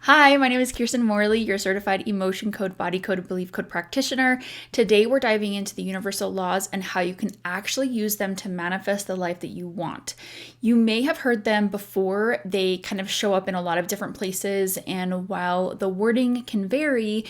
Hi, my name is Kirsten Morley, your certified emotion code, body code, and belief code practitioner. Today, we're diving into the universal laws and how you can actually use them to manifest the life that you want. You may have heard them before. They kind of show up in a lot of different places, and while the wording can vary,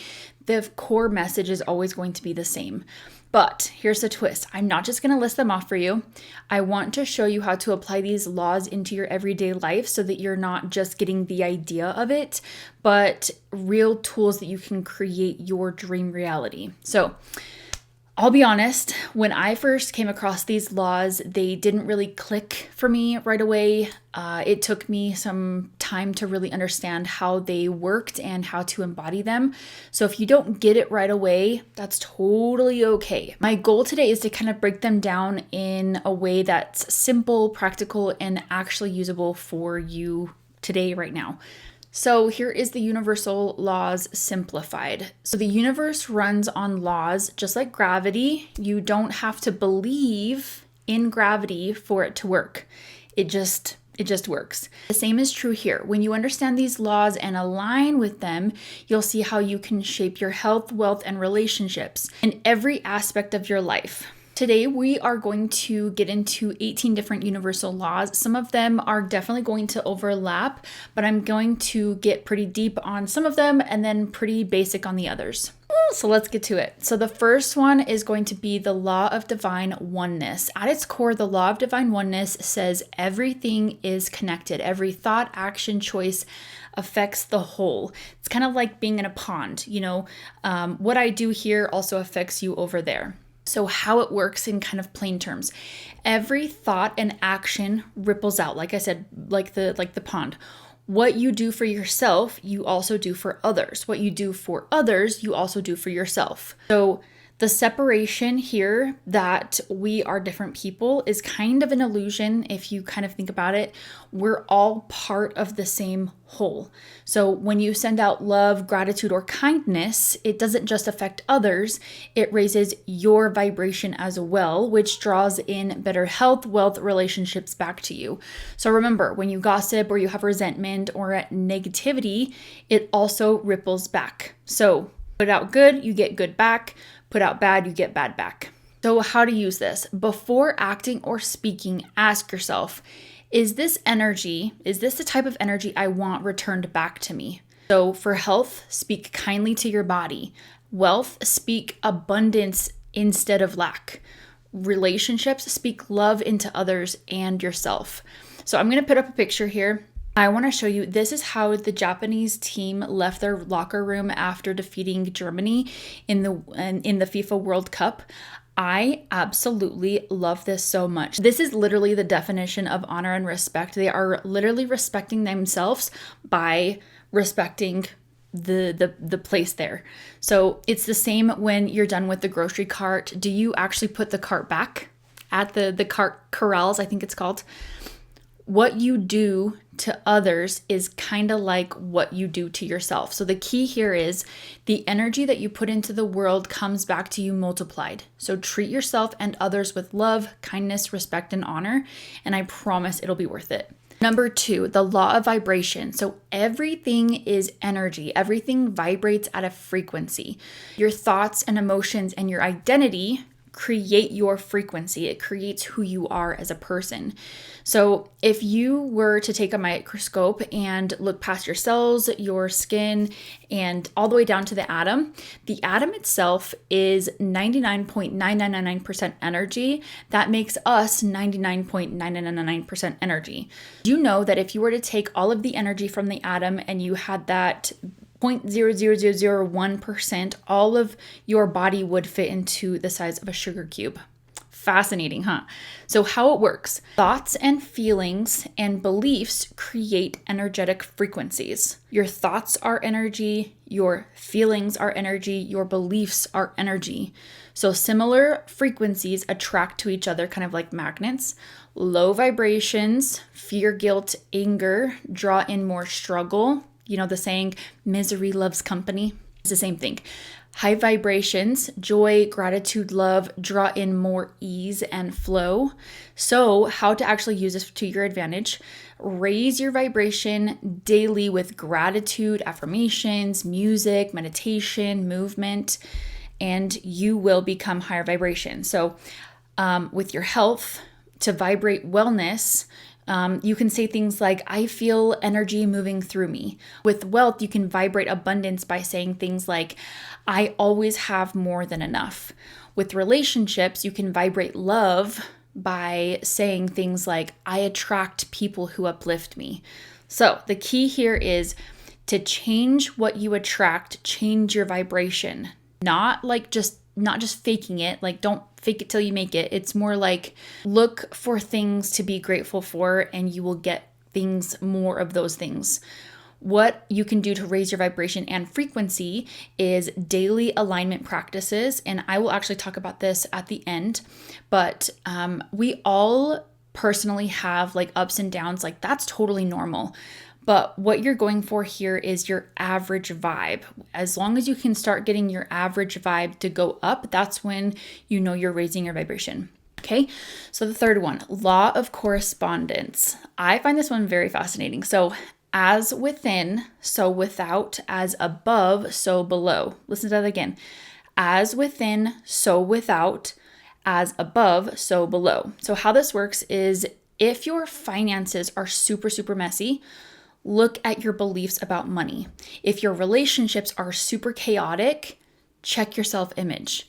the core message is always going to be the same. But here's the twist. I'm not just going to list them off for you. I want to show you how to apply these laws into your everyday life so that you're not just getting the idea of it, but real tools that you can create your dream reality. So I'll be honest, when I first came across these laws, they didn't really click for me right away. It took me some time to really understand how they worked and how to embody them. So if you don't get it right away, that's totally okay. My goal today is to kind of break them down in a way that's simple, practical, and actually usable for you today, right now. So here is the universal laws simplified. So the universe runs on laws just like gravity. You don't have to believe in gravity for it to work. It just works. The same is true here. When you understand these laws and align with them, you'll see how you can shape your health, wealth, and relationships in every aspect of your life. Today, we are going to get into 18 different universal laws. Some of them are definitely going to overlap, but I'm going to get pretty deep on some of them and then pretty basic on the others. So let's get to it. So the first one is going to be the law of divine oneness. At its core, the law of divine oneness says everything is connected. Every thought, action, choice affects the whole. It's kind of like being in a pond. What I do here also affects you over there. So how it works in kind of plain terms. Every thought and action ripples out, like I said, like the pond. What you do for yourself, you also do for others. What you do for others, you also do for yourself. So the separation here that we are different people is kind of an illusion if you kind of think about it. We're all part of the same whole. So when you send out love, gratitude, or kindness, it doesn't just affect others, it raises your vibration as well, which draws in better health, wealth, relationships back to you. So remember, when you gossip or you have resentment or negativity, it also ripples back. So put out good, you get good back. Put out bad, you get bad back. So how to use this? Before acting or speaking, ask yourself, is this the type of energy I want returned back to me? So for health, speak kindly to your body. Wealth, speak abundance instead of lack. Relationships, speak love into others and yourself. So I'm going to put up a picture here. I want to show you, this is how the Japanese team left their locker room after defeating Germany in the FIFA World Cup. I absolutely love this so much. This is literally the definition of honor and respect. They are literally respecting themselves by respecting the place there. So it's the same when you're done with the grocery cart. Do you actually put the cart back at the cart corrals, I think it's called? What you do to others is kind of like what you do to yourself. So the key here is the energy that you put into the world comes back to you multiplied. So treat yourself and others with love, kindness, respect, and honor, and I promise it'll be worth it. Number 2, the law of vibration. So everything is energy. Everything vibrates at a frequency. Your thoughts and emotions and your identity create your frequency. It creates who you are as a person. So if you were to take a microscope and look past your cells, your skin, and all the way down to the atom itself is 99.9999% energy. That makes us 99.9999% energy. Do you know that if you were to take all of the energy from the atom and you had that 0.00001%, all of your body would fit into the size of a sugar cube. Fascinating, huh? So how it works. Thoughts and feelings and beliefs create energetic frequencies. Your thoughts are energy, your feelings are energy, your beliefs are energy. So similar frequencies attract to each other, kind of like magnets. Low vibrations, fear, guilt, anger, draw in more struggle. You know the saying, misery loves company. It's the same thing. High vibrations, joy, gratitude, love, draw in more ease and flow. So how to actually use this to your advantage: raise your vibration daily with gratitude, affirmations, music, meditation, movement, and you will become higher vibration. So with your health, to vibrate wellness, you can say things like, I feel energy moving through me. With wealth, you can vibrate abundance by saying things like, I always have more than enough. With relationships, you can vibrate love by saying things like, I attract people who uplift me. So the key here is to change what you attract, change your vibration, not just faking it. Like, don't fake it till you make it. It's more like, look for things to be grateful for and you will get more of those things. What you can do to raise your vibration and frequency is daily alignment practices. And I will actually talk about this at the end, but we all personally have like ups and downs. Like, that's totally normal. But what you're going for here is your average vibe. As long as you can start getting your average vibe to go up, that's when you know you're raising your vibration. Okay, so the third one, law of correspondence. I find this one very fascinating. So as within, so without; as above, so below. Listen to that again. As within, so without; as above, so below. So how this works is, if your finances are super, super messy, look at your beliefs about money. If your relationships are super chaotic, check your self-image.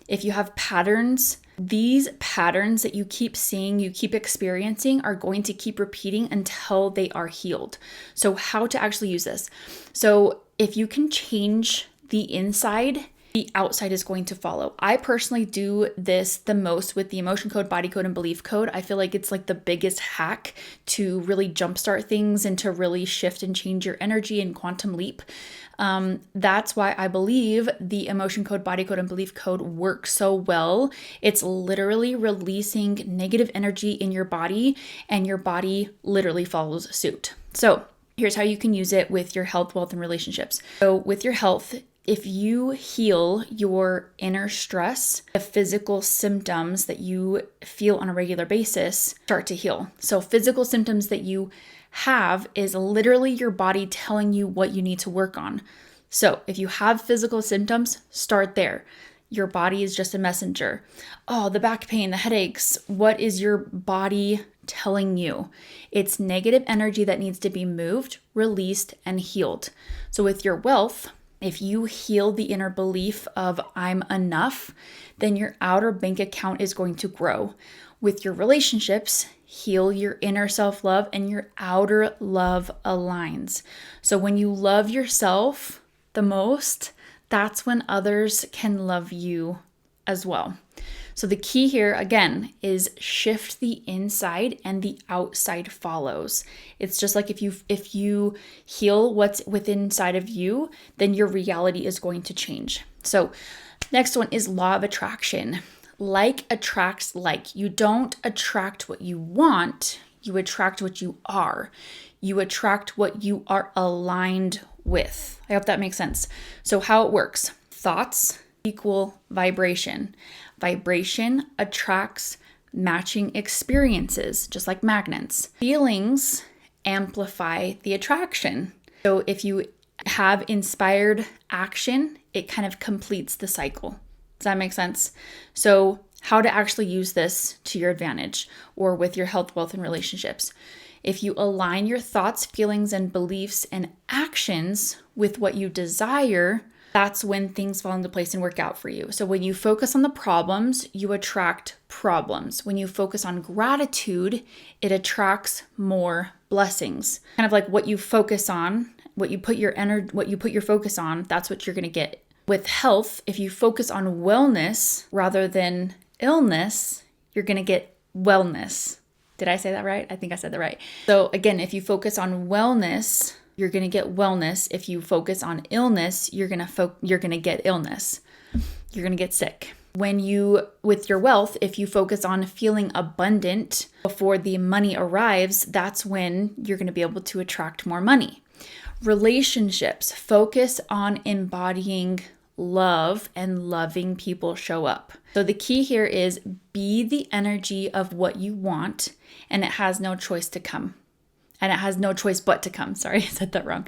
If you have patterns, these patterns that you keep seeing, you keep experiencing, are going to keep repeating until they are healed. So how to actually use this? So if you can change the inside, the outside is going to follow. I personally do this the most with the emotion code, body code, and belief code. I feel like it's like the biggest hack to really jumpstart things and to really shift and change your energy and quantum leap. That's why I believe the emotion code, body code, and belief code work so well. It's literally releasing negative energy in your body, and your body literally follows suit. So here's how you can use it with your health, wealth, and relationships. So with your health, if you heal your inner stress, the physical symptoms that you feel on a regular basis start to heal. So physical symptoms that you have is literally your body telling you what you need to work on. So if you have physical symptoms, start there. Your body is just a messenger. Oh, the back pain, the headaches. What is your body telling you? It's negative energy that needs to be moved, released, and healed. So with your wealth, if you heal the inner belief of I'm enough, then your outer bank account is going to grow. With your relationships, heal your inner self-love and your outer love aligns. So when you love yourself the most, that's when others can love you as well. So the key here, again, is shift the inside and the outside follows. It's just like if you heal what's within inside of you, then your reality is going to change. So next one is law of attraction. Like attracts like. You don't attract what you want, you attract what you are. You attract what you are aligned with. I hope that makes sense. So how it works: thoughts equal vibration. Vibration attracts matching experiences, just like magnets. Feelings amplify the attraction. So if you have inspired action, it kind of completes the cycle. Does that make sense? So how to actually use this to your advantage or with your health, wealth, and relationships. If you align your thoughts, feelings, and beliefs and actions with what you desire, that's when things fall into place and work out for you. So when you focus on the problems, you attract problems. When you focus on gratitude, it attracts more blessings. Kind of like what you focus on, what you put your focus on, that's what you're going to get. With health, if you focus on wellness rather than illness, you're going to get wellness. Did I say that right? I think I said that right. So again, if you focus on wellness, you're going to get wellness. If you focus on illness, you're going to get illness. You're going to get sick. With your wealth, if you focus on feeling abundant before the money arrives, that's when you're going to be able to attract more money. Relationships, focus on embodying love and loving people show up. So the key here is be the energy of what you want, and it has no choice to come. And it has no choice but to come. Sorry, I said that wrong.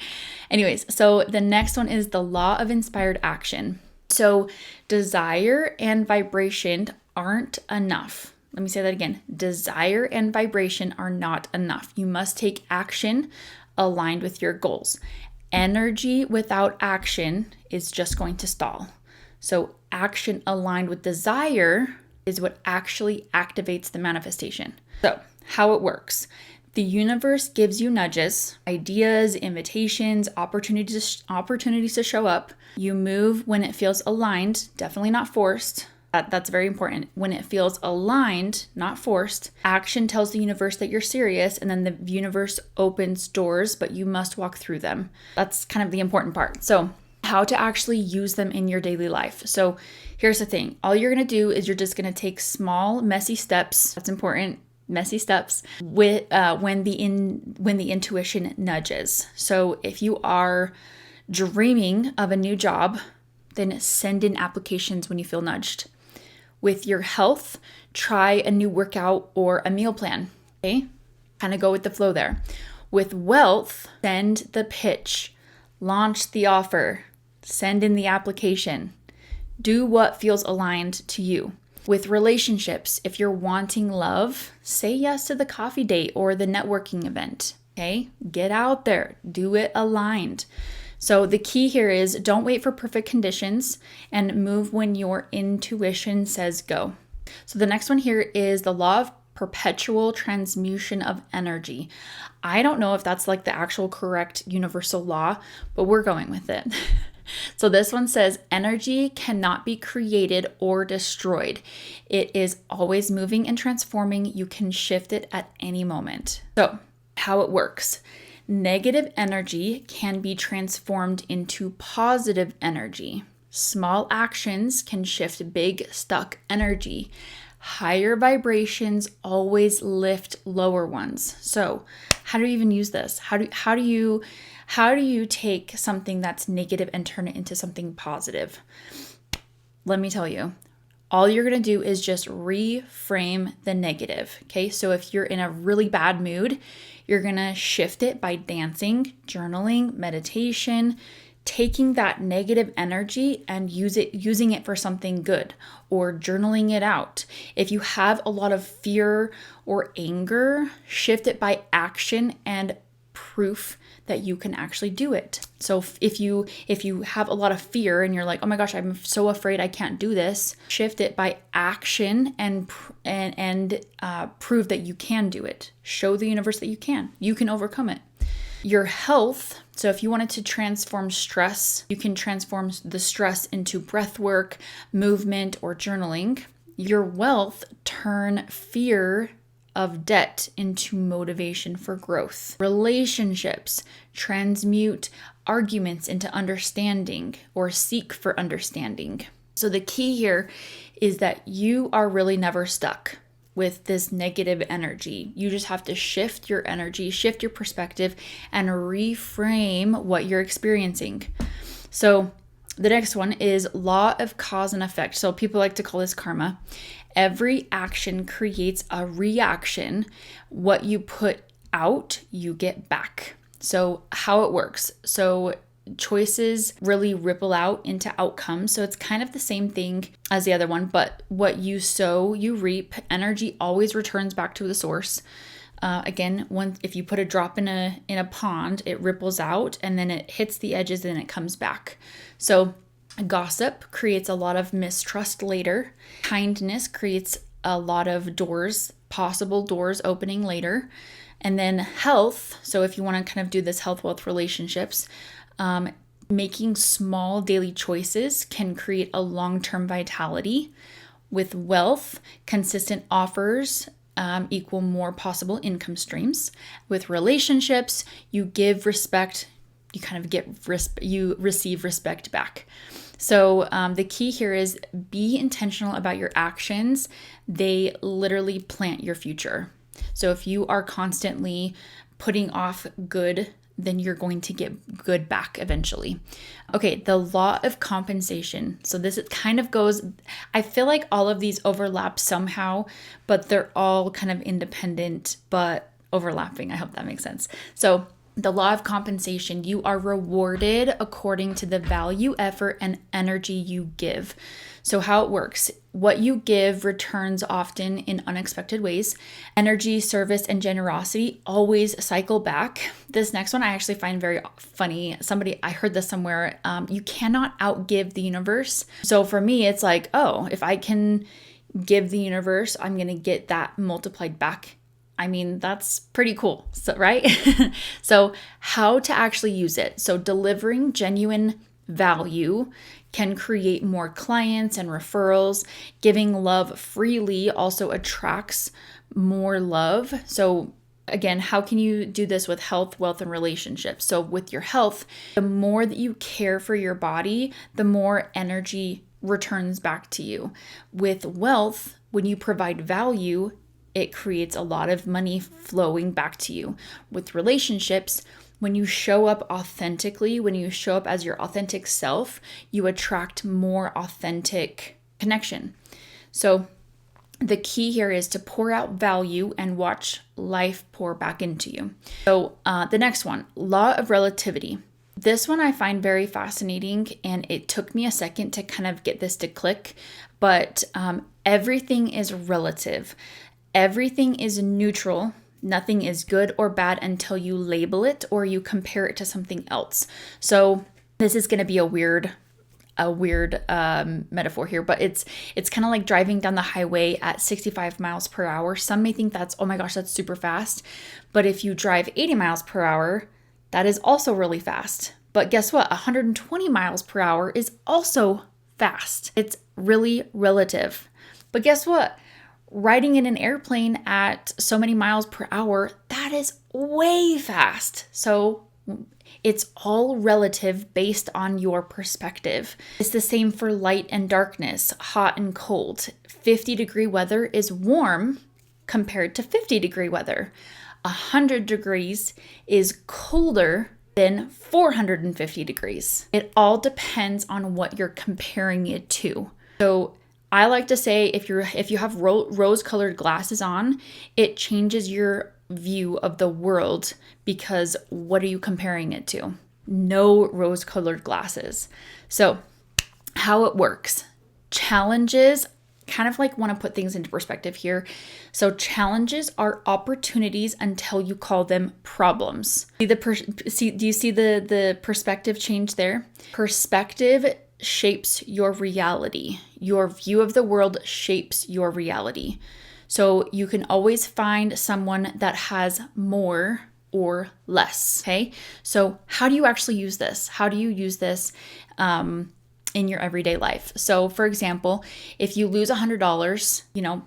Anyways, so the next one is the law of inspired action. So desire and vibration aren't enough. Let me say that again. Desire and vibration are not enough. You must take action aligned with your goals. Energy without action is just going to stall. So action aligned with desire is what actually activates the manifestation. So how it works. The universe gives you nudges, ideas, invitations, opportunities to show up. You move when it feels aligned, definitely not forced. That's very important. When it feels aligned, not forced, action tells the universe that you're serious, and then the universe opens doors, but you must walk through them. That's kind of the important part. So how to actually use them in your daily life. So here's the thing. All you're going to do is you're just going to take small, messy steps. That's important. Messy steps with when the intuition nudges. So if you are dreaming of a new job, then send in applications when you feel nudged. With your health, try a new workout or a meal plan. Okay, kind of go with the flow there. With wealth, send the pitch, launch the offer, send in the application. Do what feels aligned to you. With relationships, if you're wanting love, say yes to the coffee date or the networking event. Okay, get out there, do it aligned. So the key here is don't wait for perfect conditions and move when your intuition says go. So the next one here is the law of perpetual transmutation of energy. I don't know if that's like the actual correct universal law, but we're going with it. So this one says energy cannot be created or destroyed. It is always moving and transforming. You can shift it at any moment. So how it works. Negative energy can be transformed into positive energy. Small actions can shift big stuck energy. Higher vibrations always lift lower ones. So how do you even use this? How do you take something that's negative and turn it into something positive? Let me tell you. All you're going to do is just reframe the negative. Okay, so if you're in a really bad mood, you're going to shift it by dancing, journaling, meditation, taking that negative energy and using it for something good, or journaling it out. If you have a lot of fear or anger, shift it by action and proof that you can actually do it. So if you have a lot of fear and you're like, oh my gosh, I'm so afraid I can't do this, shift it by action and prove that you can do it. Show the universe that you can overcome it. Your health. So if you wanted to transform stress, you can transform the stress into breath work, movement, or journaling. Your wealth, turn fear of debt into motivation for growth. Relationships, transmute arguments into understanding or seek for understanding. So the key here is that you are really never stuck with this negative energy. You just have to shift your energy, shift your perspective, and reframe what you're experiencing. So the next one is law of cause and effect. So people like to call this karma. Every action creates a reaction. What you put out, you get back. So how it works. So choices really ripple out into outcomes. So it's kind of the same thing as the other one, but what you sow, you reap. Energy always returns back to the source. Again, if you put a drop in a pond, it ripples out and then it hits the edges and it comes back. So gossip creates a lot of mistrust later. Kindness creates a lot of possible doors opening later. And then health. So if you want to kind of do this health, wealth, relationships, making small daily choices can create a long-term vitality. With wealth, consistent offers equal more possible income streams. With relationships, you give respect, you receive respect back. So the key here is be intentional about your actions. They literally plant your future. So if you are constantly putting off good then you're going to get good back eventually. Okay, the law of compensation. So this kind of goes, I feel like all of these overlap somehow, but they're all kind of independent, but overlapping. I hope that makes sense. So the law of compensation, you are rewarded according to the value, effort, and energy you give. So how it works, what you give returns often in unexpected ways. Energy, service, and generosity always cycle back. This next one I actually find very funny. I heard this somewhere. You cannot outgive the universe. So for me, it's like, oh, if I can give the universe, I'm going to get that multiplied back. I mean, that's pretty cool, so, right? So how to actually use it. So delivering genuine value can create more clients and referrals. Giving love freely also attracts more love. So again, how can you do this with health, wealth, and relationships? So with your health, the more that you care for your body, the more energy returns back to you. With wealth, when you provide value, it creates a lot of money flowing back to you. With relationships, when you show up authentically, when you show up as your authentic self, you attract more authentic connection. So the key here is to pour out value and watch life pour back into you. So the next one, law of relativity. This one I find very fascinating, and it took me a second to kind of get this to click, but everything is relative. Everything is neutral. Nothing is good or bad until you label it or you compare it to something else. So this is going to be a weird metaphor here, but it's kind of like driving down the highway at 65 miles per hour. Some may think that's, oh my gosh, that's super fast. But if you drive 80 miles per hour, that is also really fast. But guess what? 120 miles per hour is also fast. It's really relative. But guess what? Riding in an airplane at so many miles per hour, that is way fast. So it's all relative based on your perspective. It's the same for light and darkness, hot and cold. 50-degree weather is warm compared to 50-degree weather. 100 degrees is colder than 450 degrees. It all depends on what you're comparing it to. So I like to say if you have rose-colored glasses on, it changes your view of the world, because what are you comparing it to? No rose-colored glasses. So how it works. Challenges, kind of like want to put things into perspective here. So challenges are opportunities until you call them problems. Do you see the perspective change there? Perspective shapes your reality. Your view of the world shapes your reality. So you can always find someone that has more or less. Okay. So how do you actually use this? How do you use this in your everyday life? So for example, if you lose $100,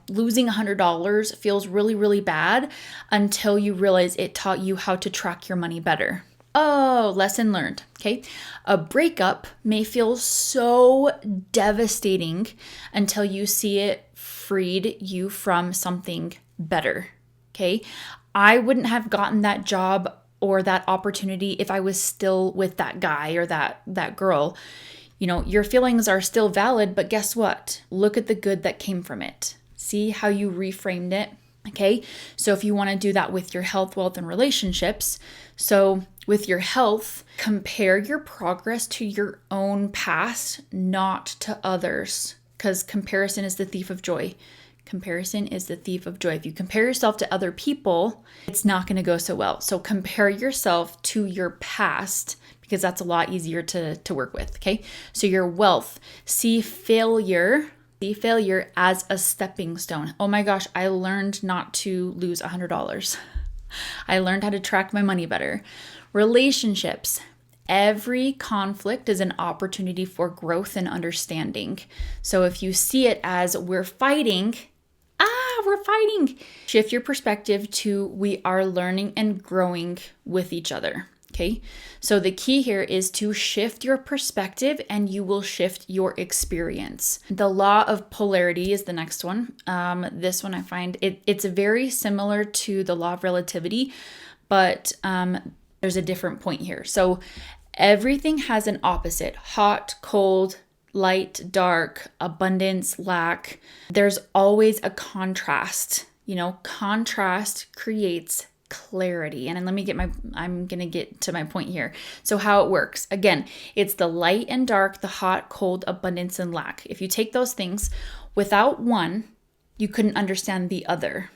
losing $100 feels really, really bad until you realize it taught you how to track your money better. Oh, lesson learned. Okay. A breakup may feel so devastating until you see it freed you from something better. Okay. I wouldn't have gotten that job or that opportunity if I was still with that guy or that girl. Your feelings are still valid, but guess what? Look at the good that came from it. See how you reframed it. Okay. So if you want to do that with your health, wealth, and relationships. So with your health, compare your progress to your own past, not to others, because comparison is the thief of joy. Comparison is the thief of joy. If you compare yourself to other people, it's not going to go so well. So compare yourself to your past, because that's a lot easier to work with. Okay. So your wealth, see failure as a stepping stone. Oh my gosh, I learned not to lose $100. I learned how to track my money better. Relationships. Every conflict is an opportunity for growth and understanding. So if you see it as we're fighting, shift your perspective to we are learning and growing with each other. Okay. So the key here is to shift your perspective and you will shift your experience. The law of polarity is the next one. This one I find it's very similar to the law of relativity, but there's a different point here. So everything has an opposite: hot, cold, light, dark, abundance, lack. There's always a contrast. Contrast creates clarity. And then I'm going to get to my point here. So how it works, again, it's the light and dark, the hot, cold, abundance, and lack. If you take those things, without one, you couldn't understand the other.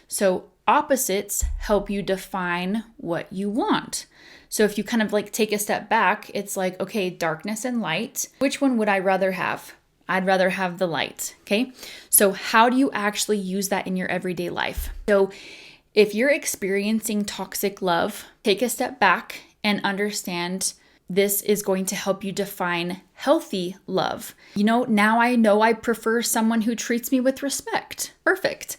So opposites help you define what you want. So if you kind of like take a step back, it's like, okay, darkness and light, which one would I rather have? I'd rather have the light. Okay. So how do you actually use that in your everyday life? So if you're experiencing toxic love, take a step back and understand this is going to help you define healthy love. Now I know I prefer someone who treats me with respect. Perfect.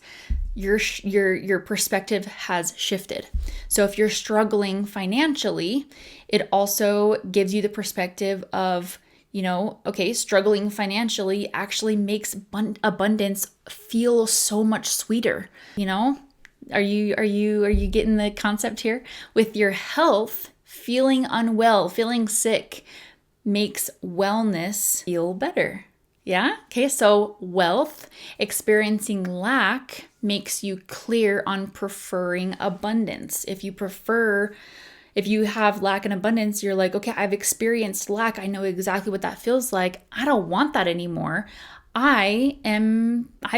Your perspective has shifted. So if you're struggling financially, it also gives you the perspective of, okay, struggling financially actually makes abundance feel so much sweeter. Are you getting the concept here? With your health, feeling unwell, feeling sick makes wellness feel better. Yeah? Okay, so wealth, experiencing lack makes you clear on preferring abundance. If you have lack and abundance, you're like, okay, I've experienced lack. I know exactly what that feels like. I don't want that anymore. I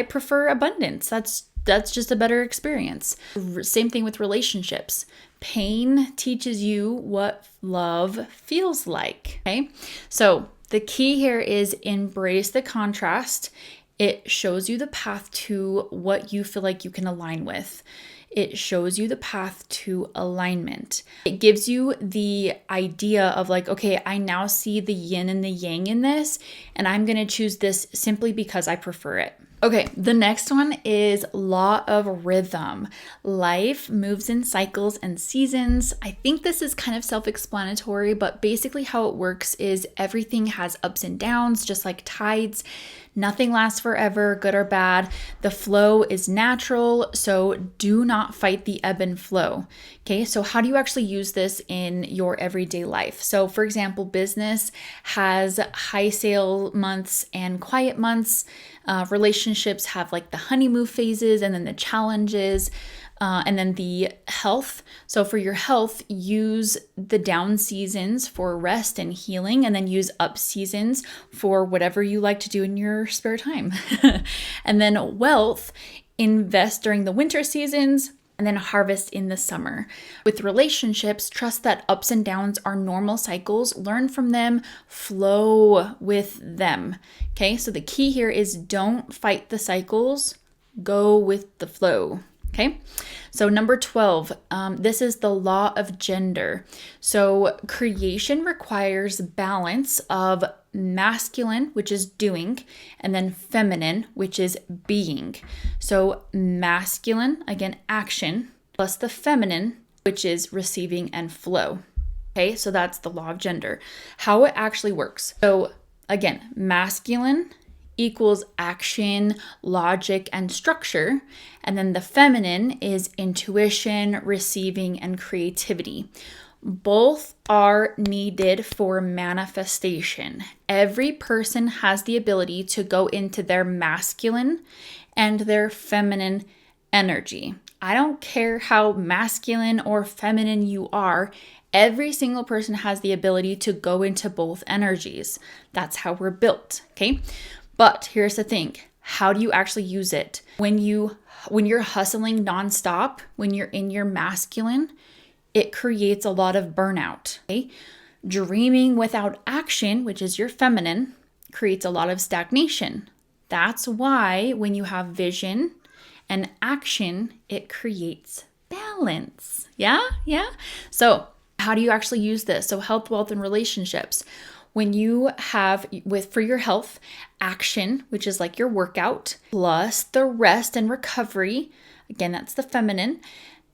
prefer abundance. That's just a better experience. Same thing with relationships. Pain teaches you what love feels like. Okay. So the key here is embrace the contrast. It shows you the path to what you feel like you can align with. It shows you the path to alignment. It gives you the idea of like, okay, I now see the yin and the yang in this, and I'm going to choose this simply because I prefer it. Okay, the next one is law of rhythm. Life moves in cycles and seasons. I think this is kind of self-explanatory, but basically how it works is everything has ups and downs, just like tides. Nothing lasts forever, good or bad. The flow is natural, so do not fight the ebb and flow. Okay, so how do you actually use this in your everyday life? So for example, business has high sale months and quiet months. Relationships have like the honeymoon phases and then the challenges. And then the health. So for your health, use the down seasons for rest and healing, and then use up seasons for whatever you like to do in your spare time. And then wealth, invest during the winter seasons, and then harvest in the summer. With relationships, trust that ups and downs are normal cycles. Learn from them, flow with them. Okay, so the key here is don't fight the cycles, go with the flow. Okay, so number 12, this is the law of gender. So creation requires balance of masculine, which is doing, and then feminine, which is being. So masculine, again, action, plus the feminine, which is receiving and flow. Okay, so that's the law of gender. How it actually works. So again, masculine equals action, logic, and structure. And then the feminine is intuition, receiving, and creativity. Both are needed for manifestation. Every person has the ability to go into their masculine and their feminine energy. I don't care how masculine or feminine you are. Every single person has the ability to go into both energies. That's how we're built, okay? But here's the thing. How do you actually use it? When you're hustling nonstop, when you're in your masculine, it creates a lot of burnout. Okay? Dreaming without action, which is your feminine, creates a lot of stagnation. That's why when you have vision and action, it creates balance. Yeah? So how do you actually use this? So health, wealth, and relationships. When you have, for your health, action, which is like your workout, plus the rest and recovery, again, that's the feminine,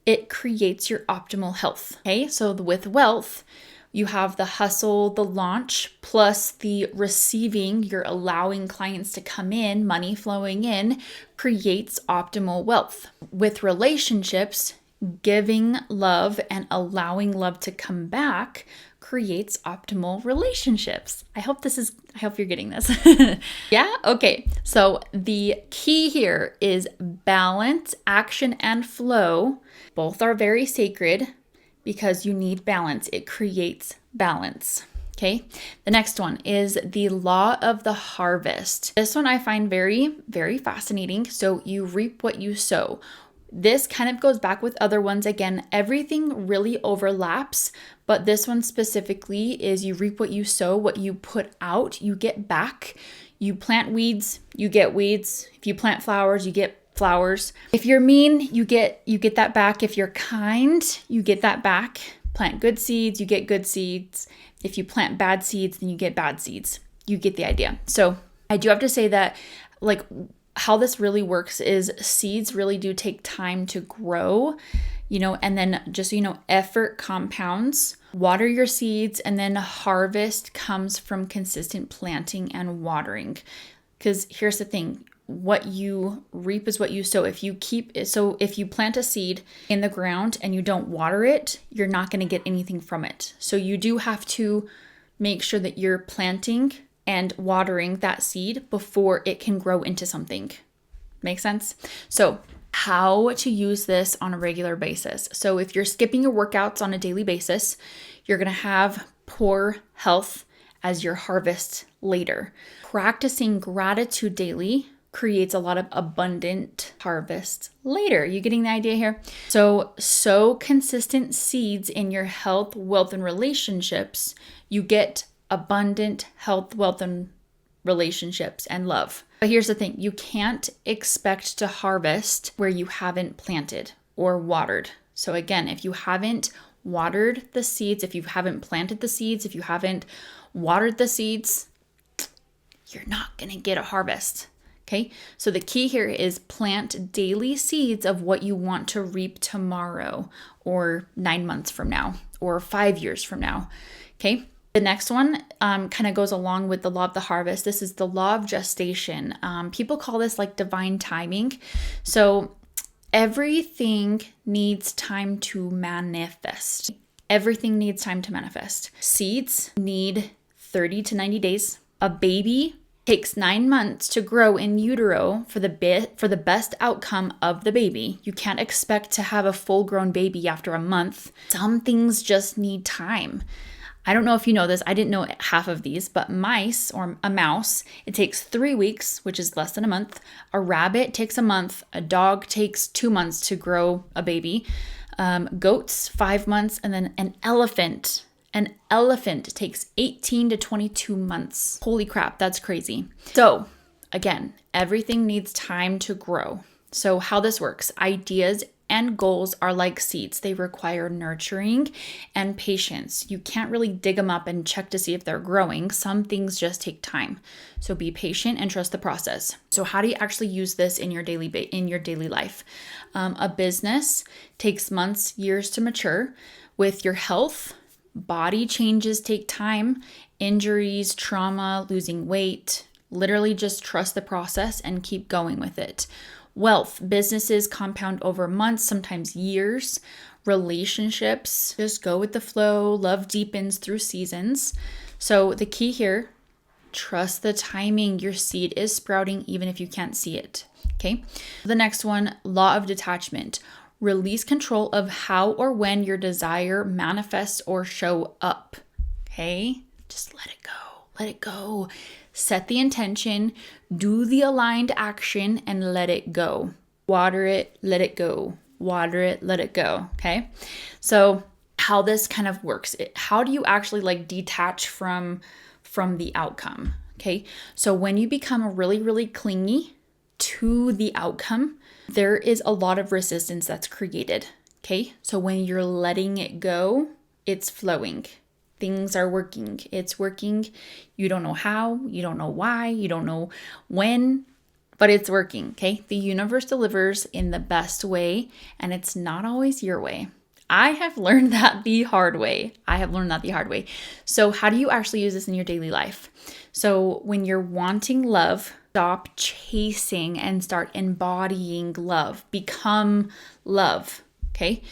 it creates your optimal health. Okay, so with wealth, you have the hustle, the launch, plus the receiving, you're allowing clients to come in, money flowing in, creates optimal wealth. With relationships, Giving love and allowing love to come back creates optimal relationships. I hope you're getting this. Yeah? Okay. So the key here is balance, action, and flow. Both are very sacred because you need balance. It creates balance. Okay. The next one is the law of the harvest. This one I find very, very fascinating. So you reap what you sow. This kind of goes back with other ones. Again, everything really overlaps, but this one specifically is you reap what you sow. What you put out, you get back. You plant weeds, you get weeds. If you plant flowers, you get flowers. If you're mean, you get that back. If you're kind, you get that back. Plant good seeds, you get good seeds. If you plant bad seeds, then you get bad seeds. You get the idea. So I do have to say that, like, how this really works is seeds really do take time to grow, and then just so effort compounds. Water your seeds, and then harvest comes from consistent planting and watering. Because here's the thing, what you reap is what you sow. If you plant a seed in the ground and you don't water it, you're not going to get anything from it. So you do have to make sure that you're planting and watering that seed before it can grow into something. Make sense? So how to use this on a regular basis. So if you're skipping your workouts on a daily basis, you're going to have poor health as your harvest later. Practicing gratitude daily creates a lot of abundant harvest later. You getting the idea here? So sow consistent seeds in your health, wealth, and relationships. You get abundant health, wealth, and relationships and love. But here's the thing, you can't expect to harvest where you haven't planted or watered. So again, if you haven't watered the seeds, if you haven't planted the seeds, if you haven't watered the seeds, you're not going to get a harvest. Okay, so the key here is plant daily seeds of what you want to reap tomorrow, or 9 months from now, or 5 years from now. Okay. The next one kind of goes along with the law of the harvest. This is the law of gestation. People call this like divine timing. So everything needs time to manifest. Everything needs time to manifest. Seeds need 30 to 90 days. A baby takes 9 months to grow in utero for the best outcome of the baby. You can't expect to have a full-grown baby after a month. Some things just need time. I don't know if you know this. I didn't know half of these, but mice, or a mouse, it takes 3 weeks, which is less than a month. A rabbit takes a month. A dog takes 2 months to grow a baby. Goats, 5 months. And then an elephant takes 18 to 22 months. Holy crap, that's crazy. So again, everything needs time to grow. So how this works, ideas and goals are like seeds. They require nurturing and patience. You can't really dig them up and check to see if they're growing. Some things just take time. So be patient and trust the process. So how do you actually use this in your daily life? A business takes months, years to mature. With your health, body changes take time. Injuries, trauma, losing weight. Literally just trust the process and keep going with it. Wealth, businesses compound over months, sometimes years. Relationships, just go with the flow. Love deepens through seasons. So the key here, trust the timing. Your seed is sprouting even if you can't see it. Okay. The next one, law of detachment. Release control of how or when your desire manifests or show up. Okay. Just let it go. Let it go. Set the intention, do the aligned action, and let it go. Water it, let it go. Water it, let it go. Okay. So how this kind of works, how do you actually detach from the outcome? Okay. So when you become really, really clingy to the outcome, there is a lot of resistance that's created. Okay. So when you're letting it go, it's flowing. Things are working. It's working. You don't know how, you don't know why, you don't know when, but it's working. Okay. The universe delivers in the best way, and it's not always your way. I have learned that the hard way. So how do you actually use this in your daily life? So when you're wanting love, stop chasing and start embodying love. Become love. Okay.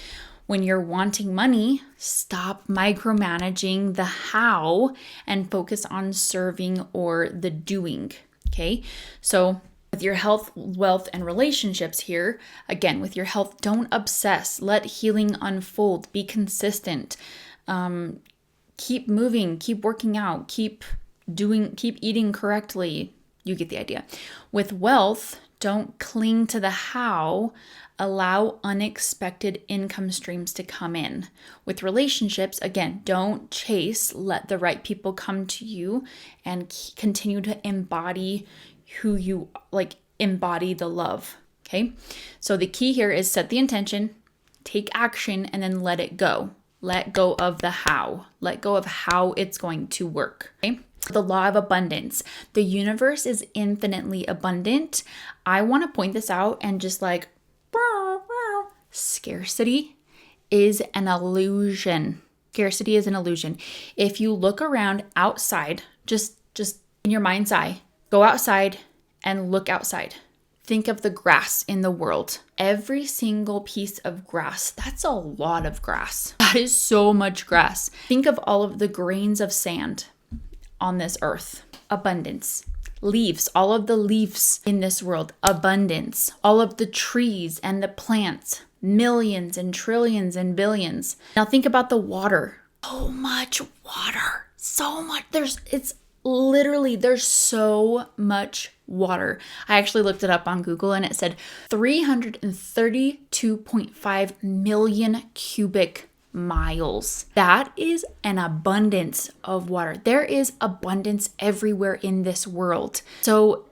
When you're wanting money, stop micromanaging the how and focus on serving or the doing. Okay. So with your health, wealth, and relationships here, again, with your health, don't obsess. Let healing unfold. Be consistent. Keep moving. Keep working out. Keep eating correctly. You get the idea. With wealth, don't cling to the how. Allow unexpected income streams to come in. With relationships, again, don't chase. Let the right people come to you and continue to embody who you embody the love. Okay. So the key here is set the intention, take action, and then let it go. Let go of the how. Let go of how it's going to work. Okay. The law of abundance. The universe is infinitely abundant. I want to point this out and just scarcity is an illusion. Scarcity is an illusion. If you look around outside, just in your mind's eye, go outside and look outside. Think of the grass in the world. Every single piece of grass, that's a lot of grass. That is so much grass. Think of all of the grains of sand on this earth. Abundance. Leaves, all of the leaves in this world. Abundance. All of the trees and the plants. Millions and trillions and billions. Now think about the water. So much water. So much. There's so much water. I actually looked it up on Google and it said 332.5 million cubic miles. That is an abundance of water. There is abundance everywhere in this world. So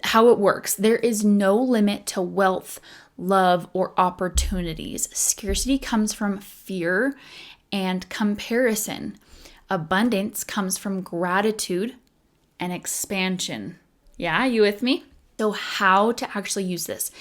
how it works, there is no limit to wealth, love, or opportunities. Scarcity comes from fear and comparison. Abundance comes from gratitude and expansion. Yeah, you with me? So how to actually use this?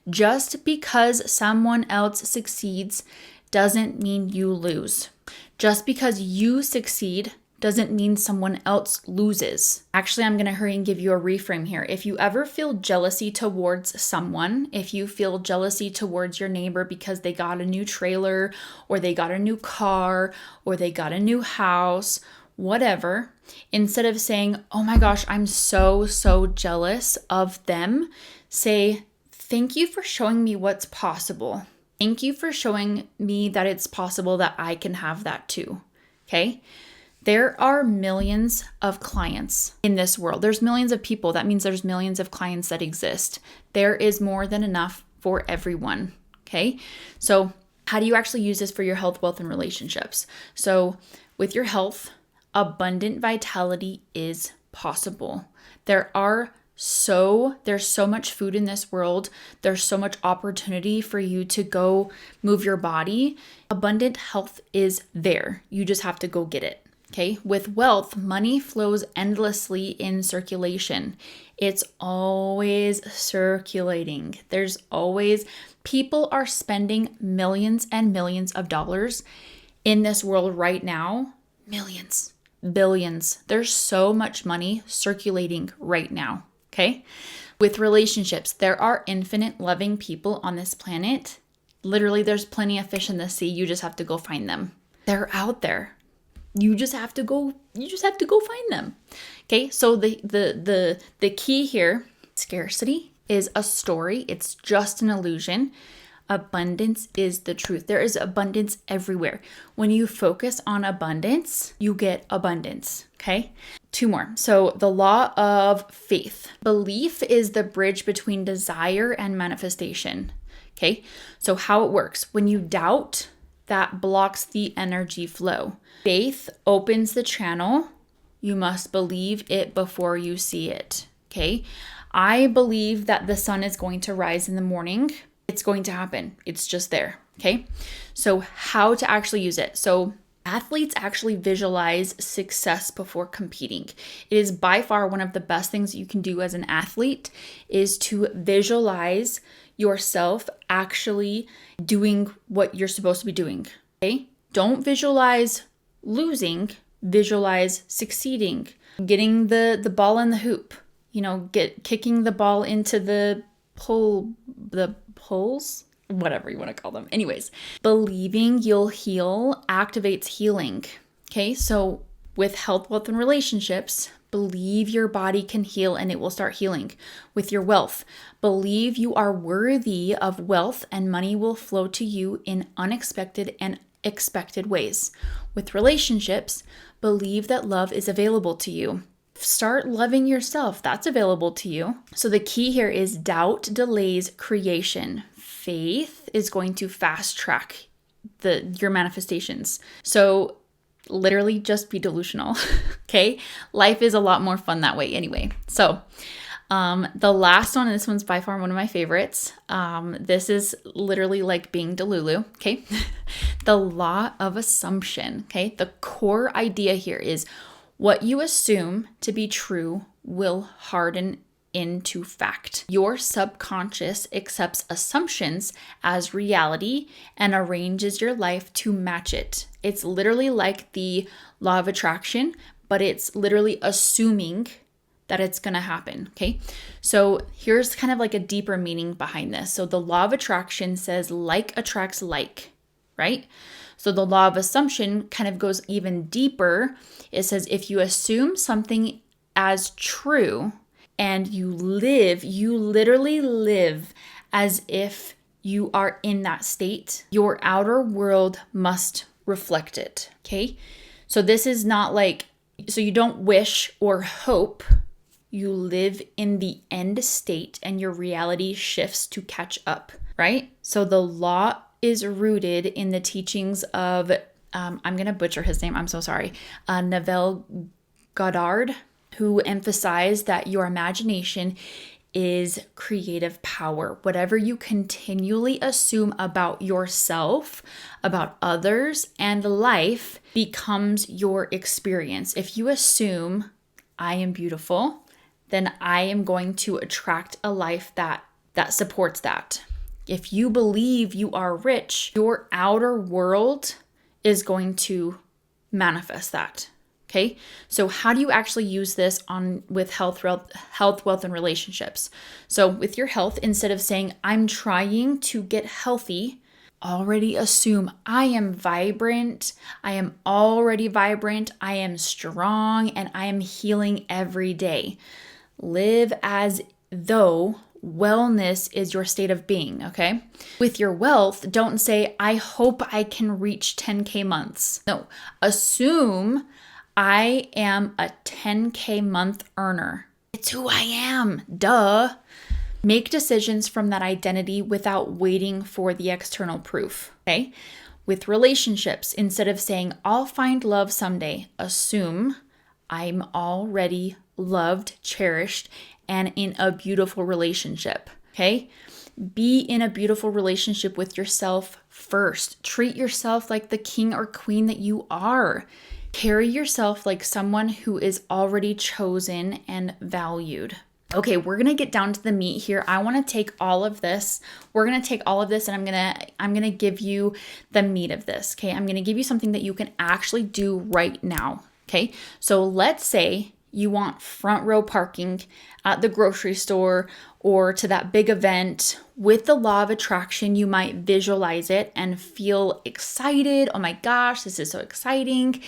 Just because someone else succeeds doesn't mean you lose. Just because you succeed doesn't mean someone else loses. Actually, I'm going to hurry and give you a reframe here. If you ever feel jealousy towards someone, if you feel jealousy towards your neighbor because they got a new trailer or they got a new car or they got a new house, whatever, instead of saying, oh my gosh, I'm so jealous of them, say, thank you for showing me what's possible. Thank you for showing me that it's possible that I can have that too. Okay? There are millions of clients in this world. There's millions of people. That means there's millions of clients that exist. There is more than enough for everyone. Okay? So how do you actually use this for your health, wealth, and relationships? So with your health, abundant vitality is possible. There's so much food in this world. There's so much opportunity for you to go move your body. Abundant health is there. You just have to go get it. Okay. With wealth, money flows endlessly in circulation. It's always circulating. People are spending millions and millions of dollars in this world right now. Millions, billions. There's so much money circulating right now. Okay. With relationships, there are infinite loving people on this planet. Literally, there's plenty of fish in the sea. You just have to go find them. They're out there. You just have to go find them. Okay. So the key here, scarcity is a story. It's just an illusion. Abundance is the truth. There is abundance everywhere. When you focus on abundance, you get abundance. Okay. 2 more. So the law of faith. Belief is the bridge between desire and manifestation. Okay. So how it works. When you doubt, that blocks the energy flow. Faith opens the channel. You must believe it before you see it. Okay. I believe that the sun is going to rise in the morning. It's going to happen. It's just there. Okay. So how to actually use it. So athletes actually visualize success before competing. It is by far one of the best things you can do as an athlete is to visualize yourself actually doing what you're supposed to be doing. Okay? Don't visualize losing, visualize succeeding, getting the ball in the hoop, kicking the ball into the poles. whatever you want to call them. Anyways, believing you'll heal activates healing. Okay, so with health, wealth, and relationships, believe your body can heal and it will start healing. With your wealth, believe you are worthy of wealth and money will flow to you in unexpected and expected ways. With relationships, believe that love is available to you. Start loving yourself. That's available to you. So the key here is doubt delays creation. Faith is going to fast track your manifestations. So literally just be delusional. Okay. Life is a lot more fun that way anyway. So, the last one, and this one's by far one of my favorites. This is literally like being Delulu. Okay. The law of assumption. Okay. The core idea here is what you assume to be true will harden into fact. Your subconscious accepts assumptions as reality and arranges your life to match it. It's literally like the law of attraction, but it's literally assuming that it's going to happen. Okay. So here's kind of like a deeper meaning behind this. So the law of attraction says like attracts like, right? So the law of assumption kind of goes even deeper. It says if you assume something as true, and you literally live as if you are in that state, your outer world must reflect it. Okay. So this is not like, so you don't wish or hope, you live in the end state and your reality shifts to catch up, right? So the law is rooted in the teachings of, I'm going to butcher his name, I'm so sorry, Neville Goddard, who emphasized that your imagination is creative power. Whatever you continually assume about yourself, about others, and life becomes your experience. If you assume, I am beautiful, then I am going to attract a life that supports that. If you believe you are rich, your outer world is going to manifest that. Okay, so how do you actually use this with health, wealth, and relationships? So with your health, instead of saying, I'm trying to get healthy, already assume I am vibrant. I am already vibrant. I am strong and I am healing every day. Live as though wellness is your state of being, okay? With your wealth, don't say, I hope I can reach 10K months. No, assume I am a 10K month earner. It's who I am, duh. Make decisions from that identity without waiting for the external proof, okay? With relationships, instead of saying, I'll find love someday, assume I'm already loved, cherished, and in a beautiful relationship, okay? Be in a beautiful relationship with yourself first. Treat yourself like the king or queen that you are. Carry yourself like someone who is already chosen and valued. Okay, we're going to get down to the meat here. I want to take all of this. We're going to take all of this and I'm going to give you the meat of this. Okay? I'm going to give you something that you can actually do right now. Okay? So let's say you want front row parking at the grocery store or to that big event. With the law of attraction, you might visualize it and feel excited. Oh my gosh, this is so exciting.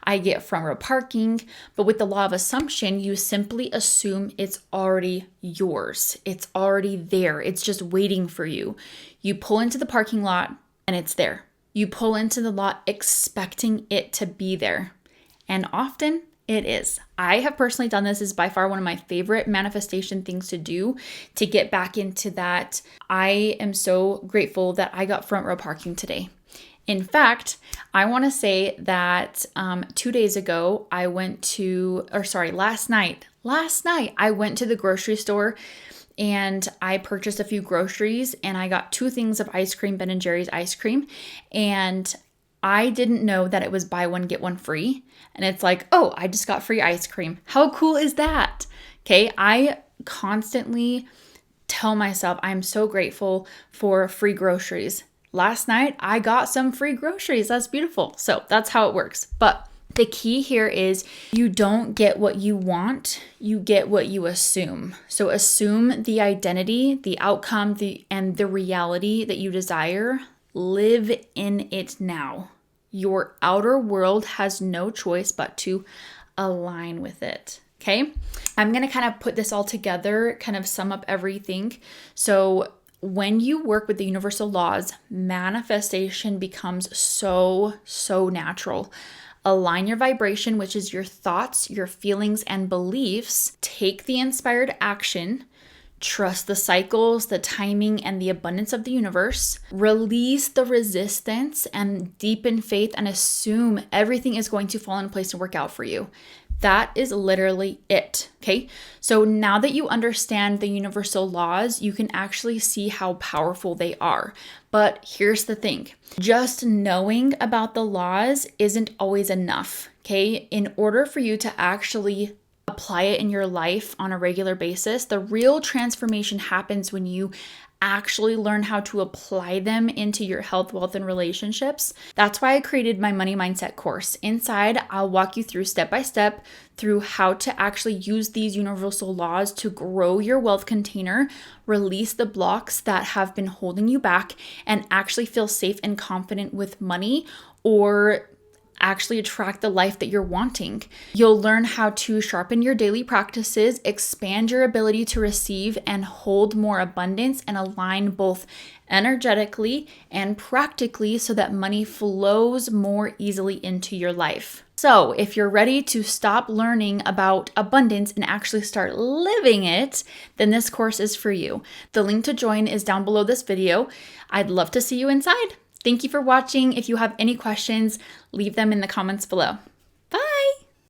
I get front row parking. But with the law of assumption, you simply assume it's already yours. It's already there. It's just waiting for you. You pull into the parking lot and it's there. You pull into the lot expecting it to be there. And often it is. I have personally done this. Is by far one of my favorite manifestation things to do to get back into that. I am so grateful that I got front row parking today. In fact, I want to say that 2 days ago, last night, I went to the grocery store and I purchased a few groceries and I got 2 things of ice cream, Ben & Jerry's ice cream. And I didn't know that it was buy one, get one free. And it's like, oh, I just got free ice cream. How cool is that? Okay, I constantly tell myself I'm so grateful for free groceries. Last night, I got some free groceries. That's beautiful. So that's how it works. But The key here is you don't get what you want, you get what you assume. So assume the identity, the outcome, and the reality that you desire. Live in it now. Your outer world has no choice but to align with it. Okay? I'm going to kind of put this all together, kind of sum up everything. So when you work with the universal laws, manifestation becomes so natural. Align your vibration, which is your thoughts, your feelings, and beliefs. Take the inspired action. Trust the cycles, the timing, and the abundance of the universe. Release the resistance and deepen faith and assume everything is going to fall in place and work out for you. That is literally it, okay? So now that you understand the universal laws, you can actually see how powerful they are. But here's the thing. Just knowing about the laws isn't always enough, okay? In order for you to actually apply it in your life on a regular basis, the real transformation happens when you actually learn how to apply them into your health, wealth, and relationships. That's why I created my money mindset course. Inside, I'll walk you through step by step through how to actually use these universal laws to grow your wealth container, release the blocks that have been holding you back, and actually feel safe and confident with money, or actually attract the life that you're wanting. You'll learn how to sharpen your daily practices, expand your ability to receive and hold more abundance, and align both energetically and practically so that money flows more easily into your life. So if you're ready to stop learning about abundance and actually start living it, then this course is for you. The link to join is down below this video. I'd love to see you inside. Thank you for watching. If you have any questions, leave them in the comments below.